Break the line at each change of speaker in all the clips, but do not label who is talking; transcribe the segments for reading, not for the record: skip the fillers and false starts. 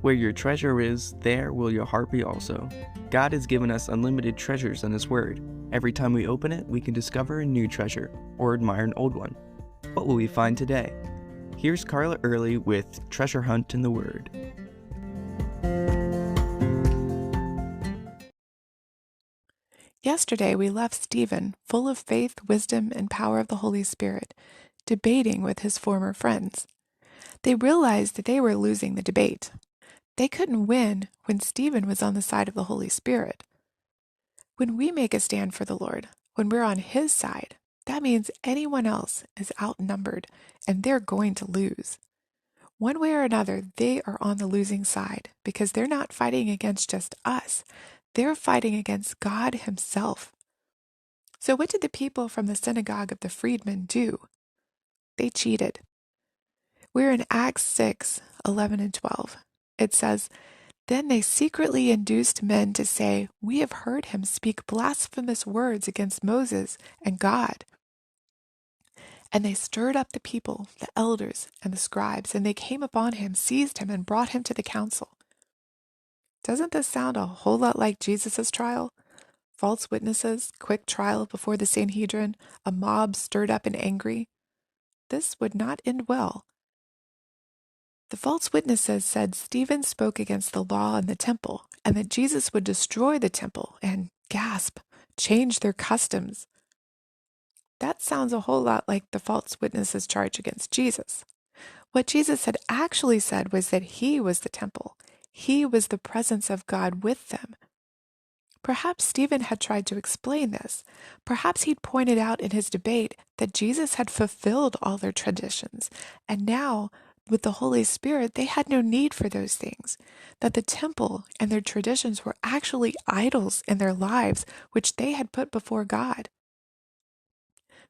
Where your treasure is, there will your heart be also. God has given us unlimited treasures in His Word. Every time we open it, we can discover a new treasure or admire an old one. What will we find today? Here's Carla Early with Treasure Hunt in the Word.
Yesterday, we left Stephen, full of faith, wisdom, and power of the Holy Spirit, debating with his former friends. They realized that they were losing the debate. They couldn't win when Stephen was on the side of the Holy Spirit. When we make a stand for the Lord, when we're on His side, that means anyone else is outnumbered and they're going to lose. One way or another, they are on the losing side because they're not fighting against just us. They're fighting against God Himself. So what did the people from the synagogue of the freedmen do? They cheated. We're in Acts 6:11 and 12. It says, "Then they secretly induced men to say, 'We have heard him speak blasphemous words against Moses and God.' And they stirred up the people, the elders, and the scribes, and they came upon him, seized him, and brought him to the council." Doesn't this sound a whole lot like Jesus' trial? False witnesses, quick trial before the Sanhedrin, a mob stirred up and angry. This would not end well. The false witnesses said Stephen spoke against the law and the temple, and that Jesus would destroy the temple and, gasp, change their customs. That sounds a whole lot like the false witnesses' charge against Jesus. What Jesus had actually said was that He was the temple. He was the presence of God with them. Perhaps Stephen had tried to explain this. Perhaps he'd pointed out in his debate that Jesus had fulfilled all their traditions, and now, with the Holy Spirit, they had no need for those things, that the temple and their traditions were actually idols in their lives, which they had put before God.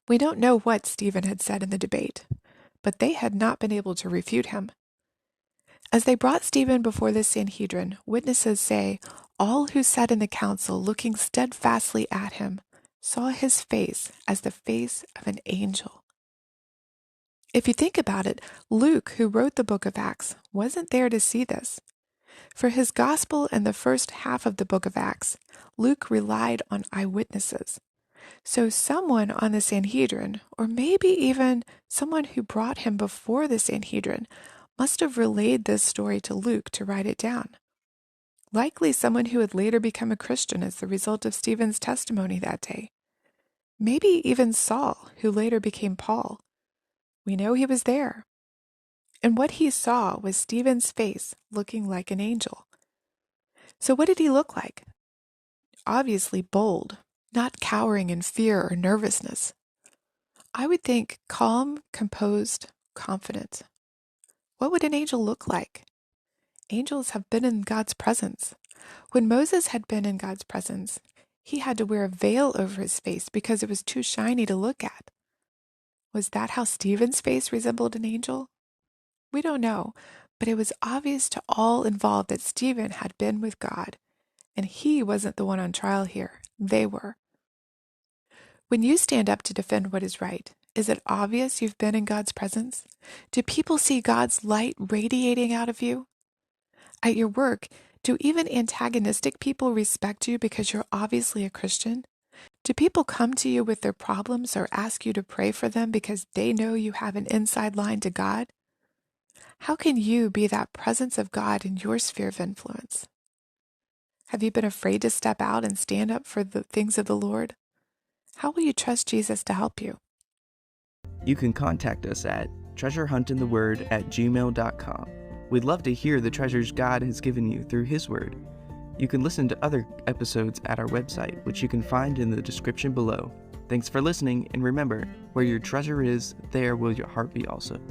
We don't know what Stephen had said in the debate, but they had not been able to refute him. As they brought Stephen before the Sanhedrin, witnesses say, all who sat in the council, looking steadfastly at him, saw his face as the face of an angel. If you think about it, Luke, who wrote the book of Acts, wasn't there to see this. For his gospel and the first half of the book of Acts, Luke relied on eyewitnesses. So someone on the Sanhedrin, or maybe even someone who brought him before the Sanhedrin, must have relayed this story to Luke to write it down. Likely someone who would later become a Christian as the result of Stephen's testimony that day. Maybe even Saul, who later became Paul. We know he was there. And what he saw was Stephen's face looking like an angel. So what did he look like? Obviously bold, not cowering in fear or nervousness. I would think calm, composed, confident. What would an angel look like? Angels have been in God's presence. When Moses had been in God's presence, he had to wear a veil over his face because it was too shiny to look at. Was that how Stephen's face resembled an angel? We don't know, but it was obvious to all involved that Stephen had been with God, and he wasn't the one on trial here. They were. When you stand up to defend what is right, is it obvious you've been in God's presence? Do people see God's light radiating out of you? At your work, do even antagonistic people respect you because you're obviously a Christian? Do people come to you with their problems or ask you to pray for them because they know you have an inside line to God? How can you be that presence of God in your sphere of influence? Have you been afraid to step out and stand up for the things of the Lord? How will you trust Jesus to help you?
You can contact us at treasurehuntintheword@gmail.com. We'd love to hear the treasures God has given you through His Word. You can listen to other episodes at our website, which you can find in the description below. Thanks for listening, and remember, where your treasure is, there will your heart be also.